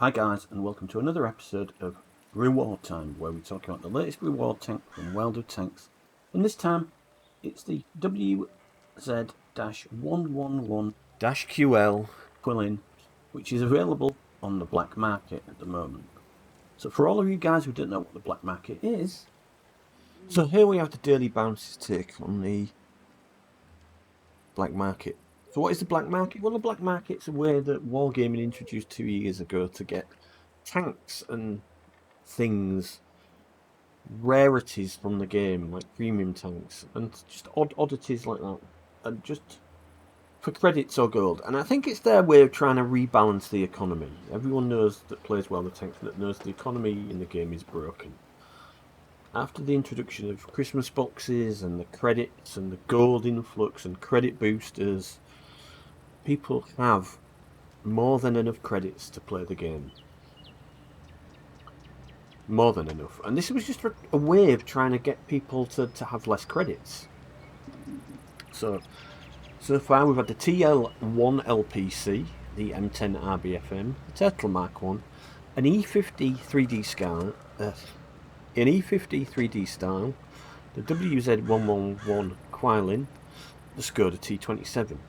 Hi guys, and welcome to another episode of Reward Time, where we talk about the latest reward tank from World of Tanks. And this time, it's the WZ-111-QL QILIN, which is available on the black market at the moment. So for all of you guys who don't know what the black market is, so here we have the daily bounces take on the black market. So what is the black market? Well, the black market's a way that Wargaming introduced 2 years ago to get tanks and things, rarities from the game, like premium tanks, and just oddities like that, and just for credits or gold. And I think it's their way of trying to rebalance the economy. Everyone knows that plays well the tanks that knows the economy in the game is broken. After the introduction of Christmas boxes and the credits and the gold influx and credit boosters, people have more than enough credits to play the game. More than enough. And this was just a way of trying to get people to have less credits. So far we've had the TL1 LPC, the M10 RBFM, the Turtle Mark 1, an E50 3D style, the WZ-111 QILIN, the Skoda T27.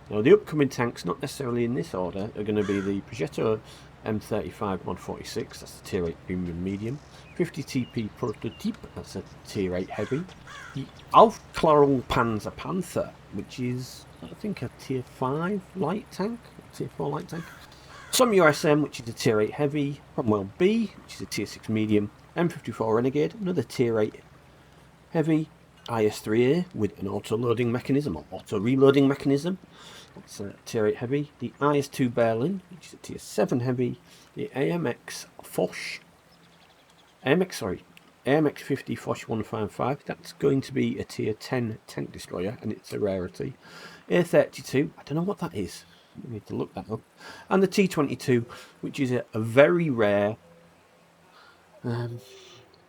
Now the upcoming tanks, not necessarily in this order, are going to be the Progetto M35 Mod 46, that's the Tier 8 Premium Medium, 50 TP Prototype, that's a Tier 8 Heavy, the Aufklärung Panzer Panther, which is, I think, a Tier 5 light tank, Tier 4 light tank, some USM, which is a Tier 8 Heavy, Cromwell B, which is a Tier 6 Medium, M54 Renegade, another Tier 8 Heavy, IS-3A with an auto-loading mechanism, or auto-reloading mechanism. It's a Tier 8 Heavy. The IS-2 Berlin, which is a Tier 7 Heavy. The AMX 50 Foch 155. That's going to be a Tier 10 tank destroyer, and it's a rarity. A32, I don't know what that is. We need to look that up. And the T22, which is a very rare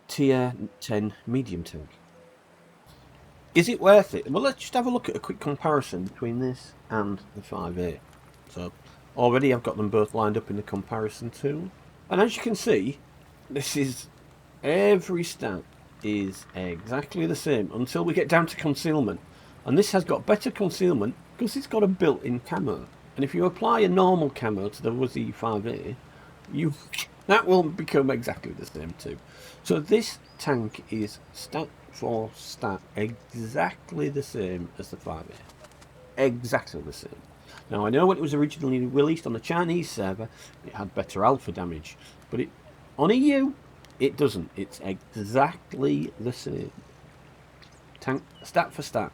Tier 10 medium tank. Is it worth it? Well, let's just have a look at a quick comparison between this and the 5A. So, already I've got them both lined up in the comparison tool. And as you can see, this is, every stat is exactly the same until we get down to concealment. And this has got better concealment because it's got a built-in camo. And if you apply a normal camo to the WZ-5A, that will become exactly the same too. So this tank is stat for stat exactly the same as the 5A. Exactly the same. Now I know when it was originally released on the Chinese server, it had better alpha damage, but on EU it doesn't. It's exactly the same. Tank stat for stat.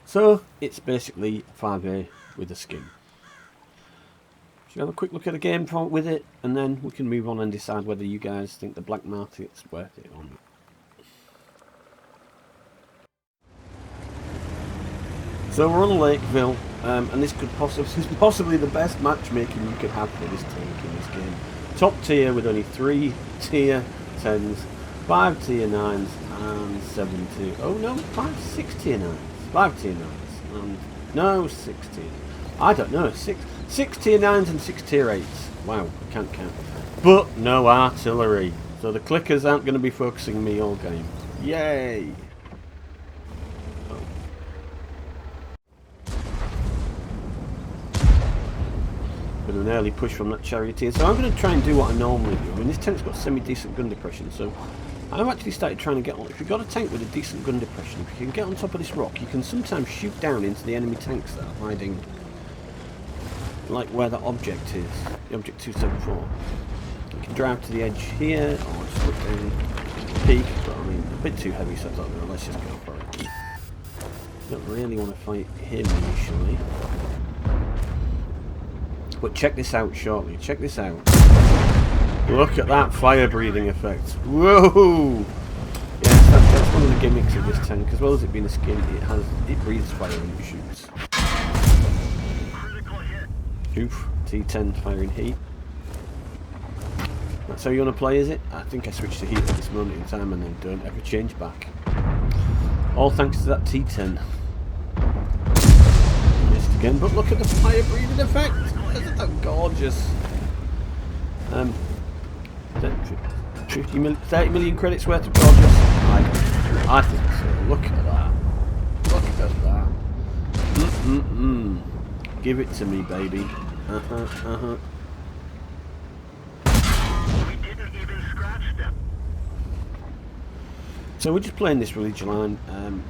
So it's basically 5A with a skin. Should we have a quick look at the game with it, and then we can move on and decide whether you guys think the black market's worth it or not. So we're on Lakeville, and this is possibly the best matchmaking you could have for this tank in this game. Top tier with only 3 tier 10s, 5 tier 9s, and 7 tier... Oh no, 6 tier 9s. 5 tier 9s, and... No, 6 tier... I don't know, 6 tier 9s and 6 tier 8s. Wow, I can't count. But no artillery. So the clickers aren't going to be focusing me all game. Yay! Oh. Been an early push from that charioteer. So I'm going to try and do what I normally do. I mean, this tank's got semi-decent gun depression, so I've actually started trying to get on. If you've got a tank with a decent gun depression, if you can get on top of this rock, you can sometimes shoot down into the enemy tanks that are hiding, like where that object is, the object 274. You can drive to the edge here, or just look down the peak, but I mean, a bit too heavy, so I thought, no, let's just go for it. Don't really want to fight him initially. But check this out shortly, check this out. Look at that fire breathing effect. Whoa! Yes, that's one of the gimmicks of this tank. As well as it being a skin, it breathes fire when it shoots. Oof, T10 firing heat. That's how you want to play, is it? I think I switched to heat at this moment in time and then don't ever change back. All thanks to that T10. Managed to again, but look at the fire breathing effect. Isn't that gorgeous? 30 million credits worth of gorgeous. I think so. Look at that. Look at that. Give it to me, baby. We didn't even scratch them. So we're just playing this religion line.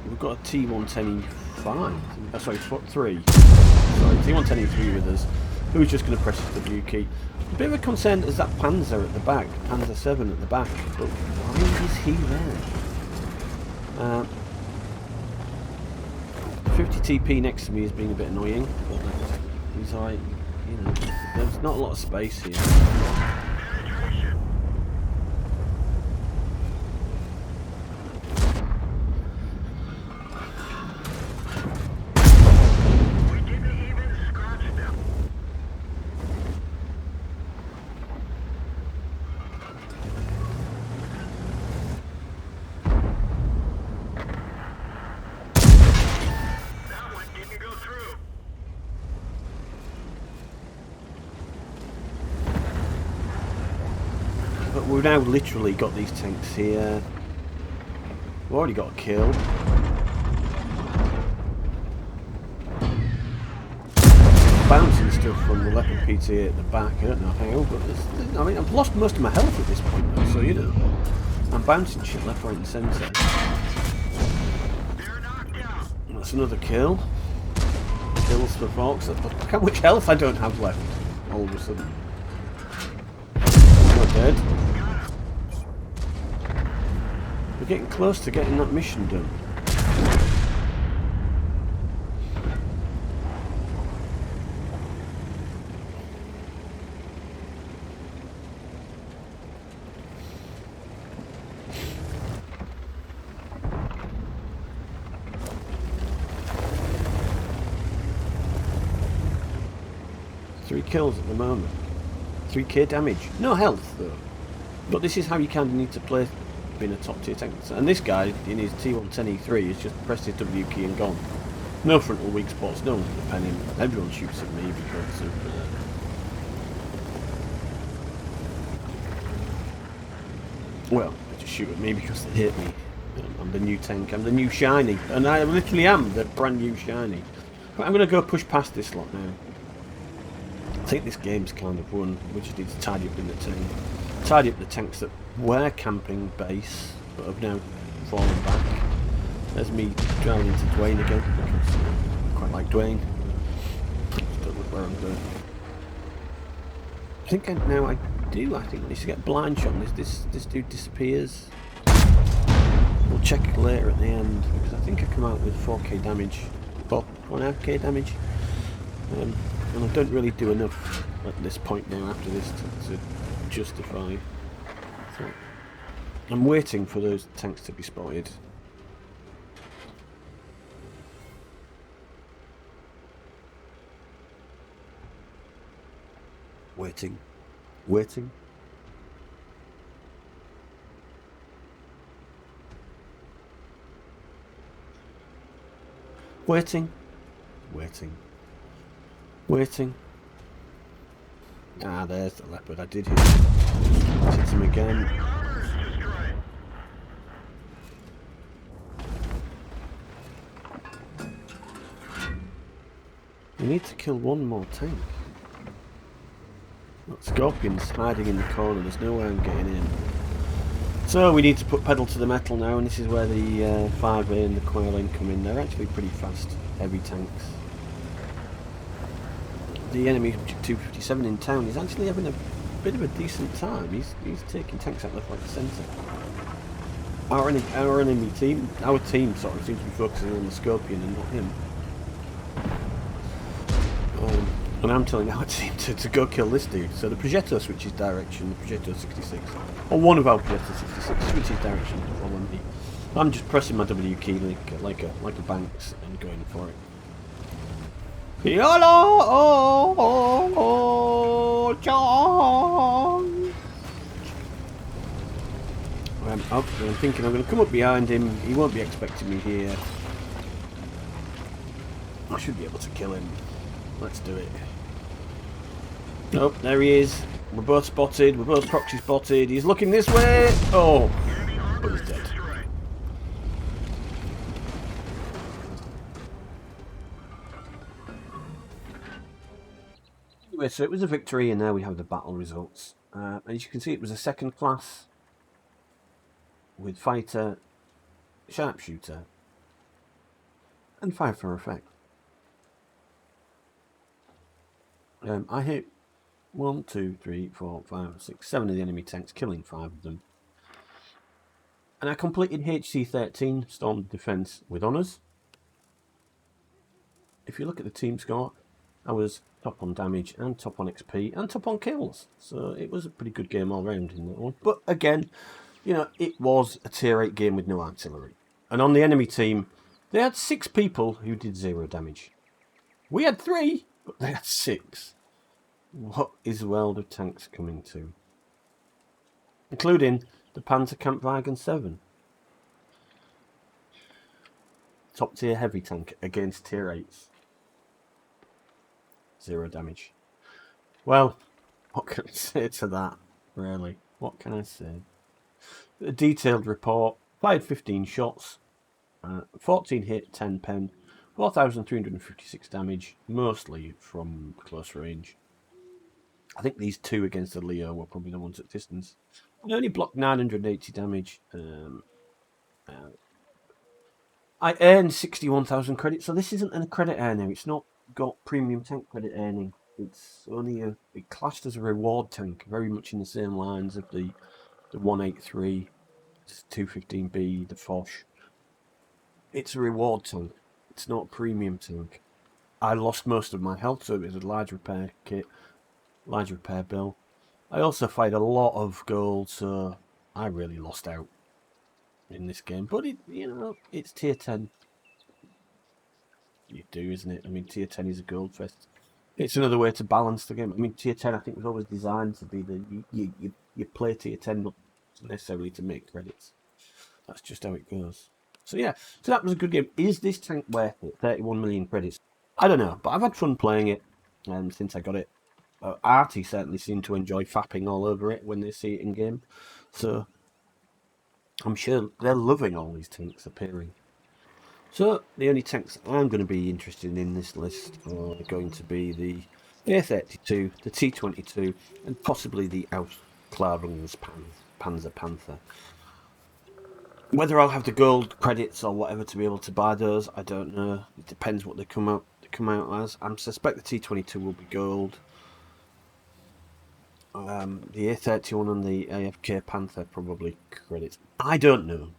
We've got a T110E5. Sorry, 3. Sorry, T110E3 with us. Who's just going to press the W key. A bit of a concern is that Panzer at the back, Panzer 7 at the back, but why is he there? 50 TP next to me is being a bit annoying, but he's like, you know, there's not a lot of space here. We've now literally got these tanks here. We've already got a kill. Bouncing stuff from the Leopard PT at the back. I don't know how, but I mean, I've lost most of my health at this point, though, so you know. I'm bouncing shit left, right, and centre. That's another kill. Kills for Fox. Look how much health I don't have left. All of a sudden. Not dead. We're getting close to getting that mission done. Three kills at the moment. 3k damage. No health though. But this is how you kind of need to play being a top tier tank. And this guy in his T110E3 has just pressed his W key and gone. No frontal weak spots, no one's gonna pen him. Everyone shoots at me because of well, they just shoot at me because they hate me. I'm the new tank, I'm the new shiny. And I literally am the brand new shiny. But I'm gonna go push past this lot now. I think this game's kind of won. We just need to tidy up in the tank. Tidy up the tanks that were camping base, but have now fallen back. There's me driving into Dwayne again, because I quite like Dwayne. Just don't look where I'm going. I think now I do. I think I need to get blind shot. This dude disappears. We'll check it later at the end, because I think I come out with 4k damage. 4.5k damage. And I don't really do enough at this point now after this to justify. So I'm waiting for those tanks to be spotted. Waiting. Waiting. Waiting. Waiting. Waiting. Ah, there's the leopard. I did hit him again. We need to kill one more tank. That Scorpion's hiding in the corner. There's no way I'm getting in. So we need to put pedal to the metal now, and this is where the 5A and the QILIN come in. They're actually pretty fast, heavy tanks. The enemy 257 in town is actually having a bit of a decent time. He's taking tanks out left, right, and centre. Our enemy team, our team sort of seems to be focusing on the Scorpion and not him. And I'm telling our team to go kill this dude. So the Progetto switches direction, the Progetto 66, or one of our Progetto 66 switches direction to follow me. I'm just pressing my W key like a Banks and going for it. I'm thinking I'm going to come up behind him. He won't be expecting me here. I should be able to kill him. Let's do it. Oh, there he is. We're both spotted. We're both proxy spotted. He's looking this way. Oh, but he's dead. Anyway, so it was a victory, and now we have the battle results. As you can see, it was a second class with fighter, sharpshooter, and fire for effect. I hit 1, 2, 3, 4, 5, 6, 7 of the enemy tanks, killing 5 of them. And I completed HC-13 Storm Defense with honours. If you look at the team score, I was top on damage and top on XP and top on kills. So it was a pretty good game all round in that one. But again, you know, it was a tier 8 game with no artillery. And on the enemy team, they had 6 people who did 0 damage. We had 3, but they had 6. What is the world of tanks coming to? Including the Panzerkampfwagen 7. Top tier heavy tank against tier 8s. 0 damage. Well, what can I say to that, really? What can I say? A detailed report. Fired 15 shots. 14 hit, 10 pen. 4,356 damage. Mostly from close range. I think these 2 against the Leo were probably the ones at distance. I only blocked 980 damage. I earned 61,000 credits, so this isn't a credit earner. It's not got premium tank credit earning. It's only it classed as a reward tank, very much in the same lines of the 183, 215B, the Foch. It's a reward tank. It's not a premium tank. I lost most of my health, so it was a large repair kit. Large repair bill. I also fired a lot of gold, so I really lost out in this game. But it, you know, it's tier 10. You do, isn't it? I mean, tier 10 is a gold fest. It's another way to balance the game. I mean, tier 10 I think was always designed to be the you play tier 10 not necessarily to make credits. That's just how it goes. So yeah, so that was a good game. Is this tank worth it? 31 million credits. I don't know, but I've had fun playing it since I got it. Artie certainly seemed to enjoy fapping all over it when they see it in game. So I'm sure they're loving all these tanks appearing. So the only tanks I'm going to be interested in this list are going to be the A32, the T22, and possibly the Auspicious Panzer Panther. Whether I'll have the gold credits or whatever to be able to buy those, I don't know. It depends what they come out as. I suspect the T22 will be gold. The A31 and the AFK Panther probably credits. I don't know.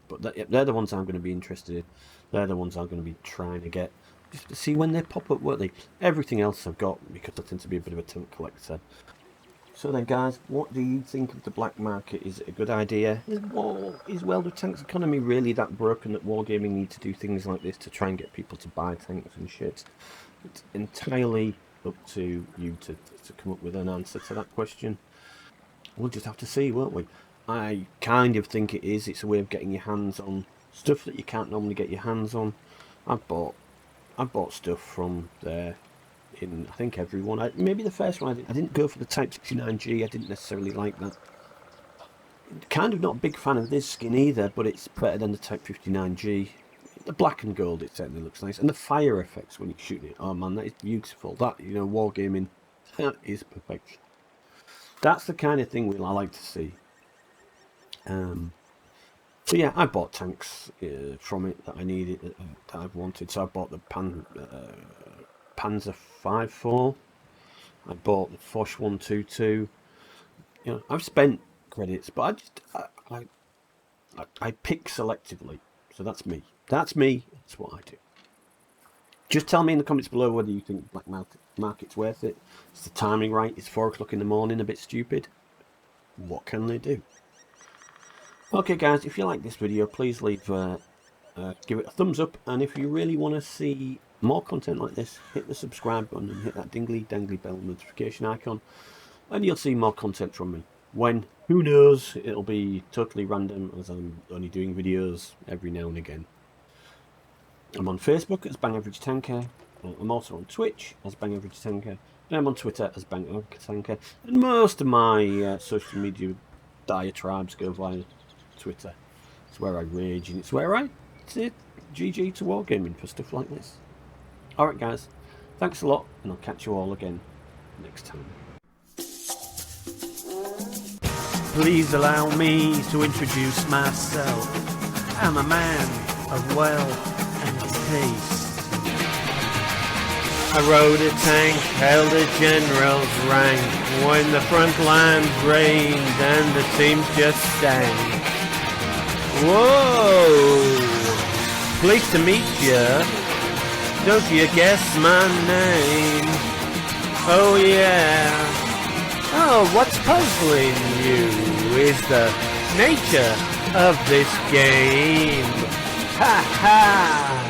But they're the ones I'm going to be interested in. They're the ones I'm going to be trying to get. Just to see when they pop up, won't they? Everything else I've got, because I tend to be a bit of a tank collector. So then, guys, what do you think of the black market? Is it a good idea? Is World of Tanks economy really that broken that Wargaming need to do things like this to try and get people to buy tanks and shit? It's entirely up to you to come up with an answer to that question. We'll just have to see, won't we? I kind of think it is. It's a way of getting your hands on stuff that you can't normally get your hands on. I bought stuff from there in, I think, every one. Maybe the first one I didn't go for the Type 69G. I didn't necessarily like that. Kind of not a big fan of this skin either, but it's better than the Type 59G. The black and gold, it certainly looks nice. And the fire effects when you shoot it, oh man, that is beautiful. That, you know, wargaming, that is perfection. That's the kind of thing I like to see. So yeah, I bought tanks from it that I needed, that I've wanted. So I bought the Panzer 5.4. I bought the Foch 122. You know, I've spent credits, but I pick selectively. So that's me. That's what I do. Just tell me in the comments below whether you think black market's worth it. Is the timing right? It's 4 o'clock in the morning, a bit stupid. What can they do? Okay guys, if you like this video, please leave give it a thumbs up, and if you really want to see more content like this, hit the subscribe button and hit that dangly bell notification icon, and you'll see more content from me. When? Who knows? It'll be totally random, as I'm only doing videos every now and again. I'm on Facebook as Bang Average Tanker. I'm also on Twitch as BangOverKatanka, and I'm on Twitter as BangOverKatanka, and most of my social media diatribes go via Twitter. It's where I rage, and it's where I say GG to Wargaming for stuff like this. Alright guys, thanks a lot, and I'll catch you all again next time. Please allow me to introduce myself. I'm a man of wealth and taste. I rode a tank, held a general's rank, when the front lines rained and the teams just stank. Whoa! Pleased to meet ya. Don't you guess my name? Oh yeah. Oh, what's puzzling you is the nature of this game. Ha ha!